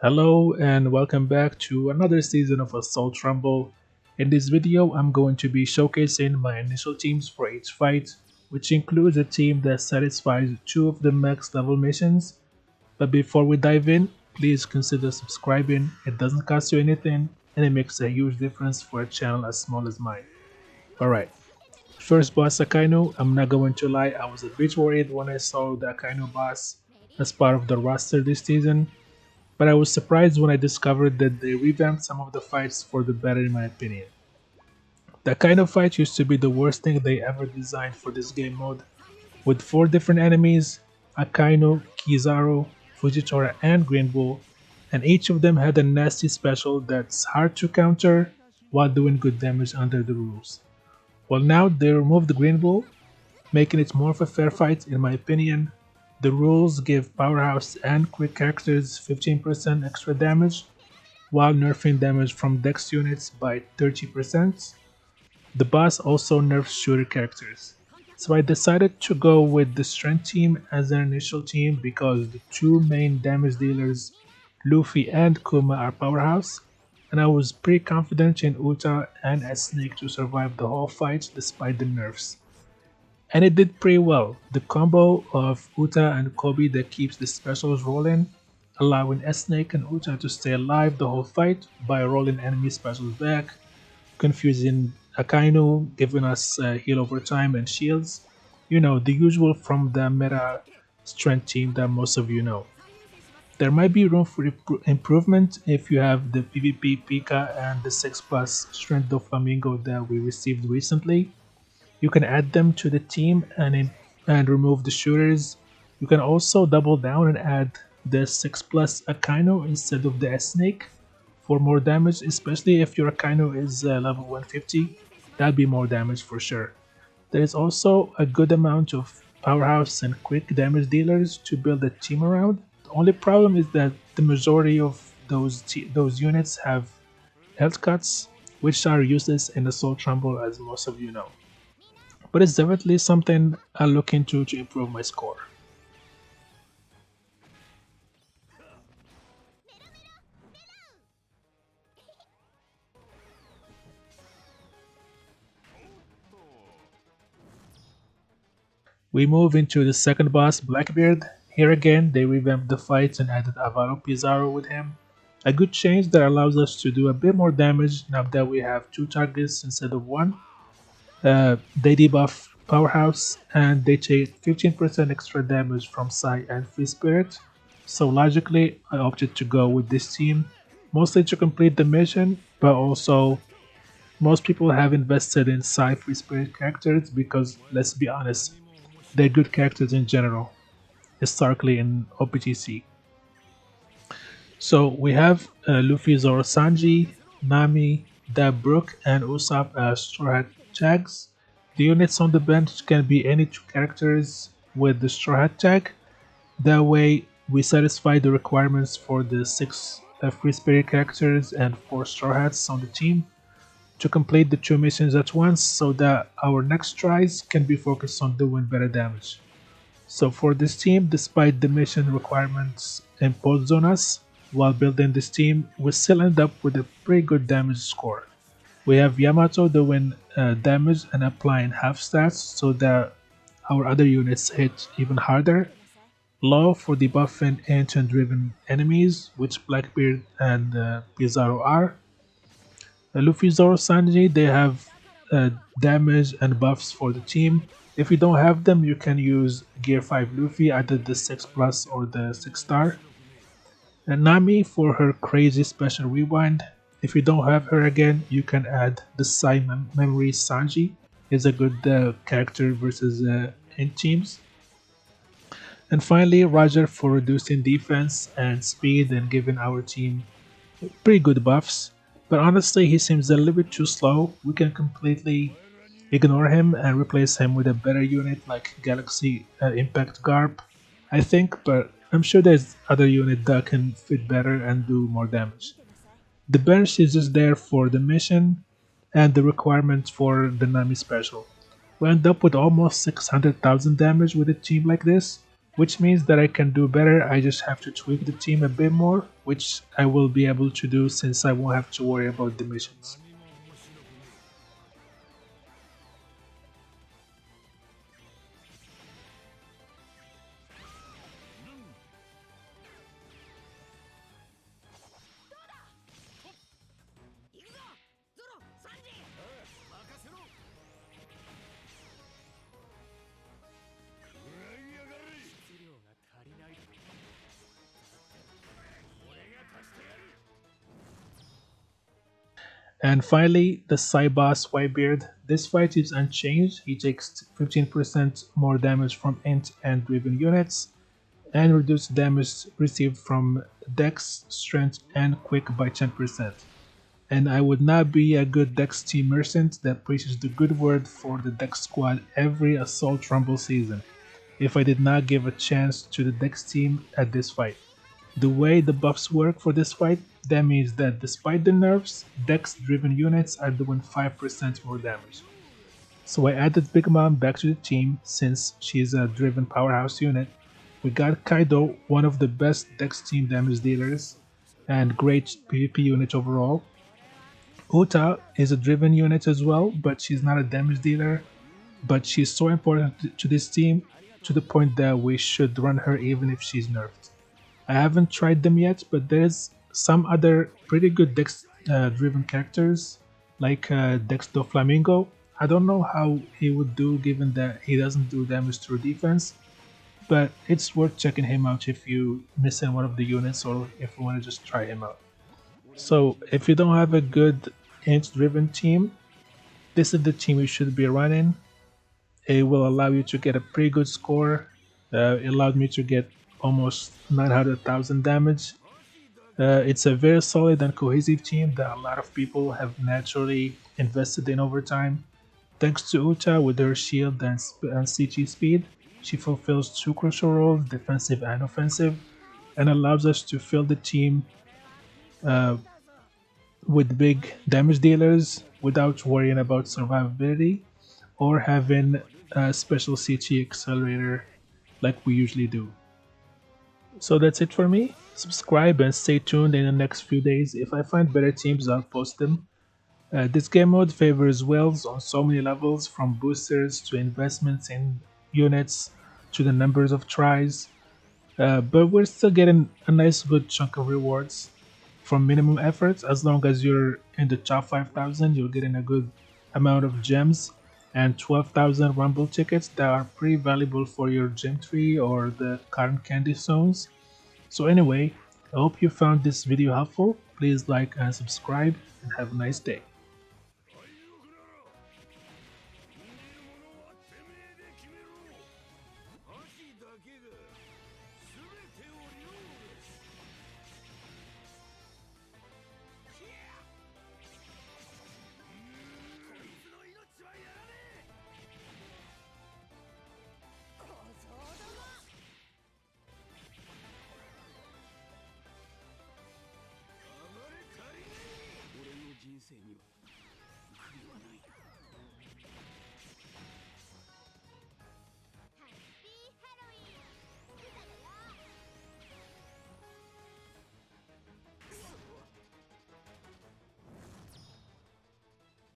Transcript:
Hello and welcome back to another season of Assault Rumble. In this video, I'm going to be showcasing my initial teams for each fight, which includes a team that satisfies two of the max level missions. But before we dive in, please consider subscribing. It doesn't cost you anything and it makes a huge difference for a channel as small as mine. Alright, first boss Akyno. I'm not going to lie, I was a bit worried when I saw the Akyno boss as part of the roster this season, but I was surprised when I discovered that they revamped some of the fights for the better in my opinion. That kind of fight used to be the worst thing they ever designed for this game mode, with 4 different enemies, Akyno, Kizaru, Fujitora and Green Bull, and each of them had a nasty special that's hard to counter while doing good damage under the rules. Well, now they removed the Green Bull, making it more of a fair fight in my opinion. The rules give powerhouse and quick characters 15% extra damage, while nerfing damage from dex units by 30%. The boss also nerfs shooter characters. So I decided to go with the strength team as an initial team because the two main damage dealers, Luffy and Kuma, are powerhouse, and I was pretty confident in Uta and S-Snake to survive the whole fight despite the nerfs. And it did pretty well. The combo of Uta and Kobe that keeps the specials rolling, allowing S-Snake and Uta to stay alive the whole fight by rolling enemy specials back, confusing Akyno, giving us heal over time and shields. You know, the usual from the meta strength team that most of you know. There might be room for improvement if you have the PvP Pika and the 6 plus strength Doflamingo that we received recently. You can add them to the team and remove the shooters. You can also double down and add the 6 plus Akyno instead of the S-Snake for more damage, especially if your Akyno is level 150. That'd be more damage for sure. There is also a good amount of powerhouse and quick damage dealers to build a team around. The only problem is that the majority of those units have health cuts, which are useless in Assault Rumble as most of you know. But it's definitely something I'll look into to improve my score. We move into the second boss, Blackbeard. Here again, they revamped the fights and added Avaro Pizarro with him. A good change that allows us to do a bit more damage now that we have 2 targets instead of 1. They debuff Powerhouse and they take 15% extra damage from Psy and Free Spirit. So logically, I opted to go with this team, mostly to complete the mission, but also most people have invested in Psy Free Spirit characters because, let's be honest, they're good characters in general, historically in Optc. So we have Luffy, Zoro, Sanji, Nami, Dab Brook, and Usopp as Straw Hat tags. The units on the bench can be any 2 characters with the Straw Hat tag. That way, we satisfy the requirements for the 6 Free Spirit characters and 4 Straw Hats on the team to complete the 2 missions at once so that our next tries can be focused on doing better damage. So for this team, despite the mission requirements imposed on us while building this team, we still end up with a pretty good damage score. We have Yamato doing damage and applying half stats so that our other units hit even harder. Law for debuffing ancient driven enemies, which Blackbeard and Pizarro are. Luffy, Zoro, Sanji, they have damage and buffs for the team. If you don't have them, you can use Gear 5 Luffy, either the 6 plus or the 6 star. And Nami for her crazy special rewind. If you don't have her again, you can add the Psy Memory Sanji. Is a good character versus in teams. And finally, Roger for reducing defense and speed and giving our team pretty good buffs. But honestly, he seems a little bit too slow. We can completely ignore him and replace him with a better unit like Galaxy Impact Garp, I think, but I'm sure there's other unit that can fit better and do more damage. The bench is just there for the mission and the requirements for the Nami special. We end up with almost 600,000 damage with a team like this, which means that I can do better. I just have to tweak the team a bit more, which I will be able to do since I won't have to worry about the missions. And finally, the Psy boss Whitebeard. This fight is unchanged. He takes 15% more damage from int and driven units, and reduced damage received from Dex, Strength, and Quick by 10%. And I would not be a good Dex team merchant that preaches the good word for the Dex squad every Assault Rumble season if I did not give a chance to the Dex team at this fight. The way the buffs work for this fight, that means that despite the nerfs, Dex-driven units are doing 5% more damage. So I added Big Mom back to the team since she's a driven powerhouse unit. We got Kaido, one of the best Dex team damage dealers and great PvP unit overall. Uta is a driven unit as well, but she's not a damage dealer. But she's so important to this team to the point that we should run her even if she's nerfed. I haven't tried them yet, but there's some other pretty good Dex driven characters like Dex do Flamingo. I don't know how he would do given that he doesn't do damage through defense, but it's worth checking him out if you missing one of the units or if you want to just try him out. So if you don't have a good int driven team, this is the team you should be running. It will allow you to get a pretty good score. It allowed me to get almost 900,000 damage. It's a very solid and cohesive team that a lot of people have naturally invested in over time. Thanks to Uta with her shield and CG speed, she fulfills two crucial roles, defensive and offensive, and allows us to fill the team uh, with big damage dealers without worrying about survivability or having a special CG accelerator like we usually do. So that's it for me. Subscribe and stay tuned in the next few days. If I find better teams, I'll post them. This game mode favors whales on so many levels, from boosters to investments in units to the numbers of tries. But we're still getting a nice good chunk of rewards from minimum efforts. As long as you're in the top 5,000, you're getting a good amount of gems and 12,000 rumble tickets that are pretty valuable for your gem tree or the current candy zones. So anyway, I hope you found this video helpful. Please like and subscribe and have a nice day.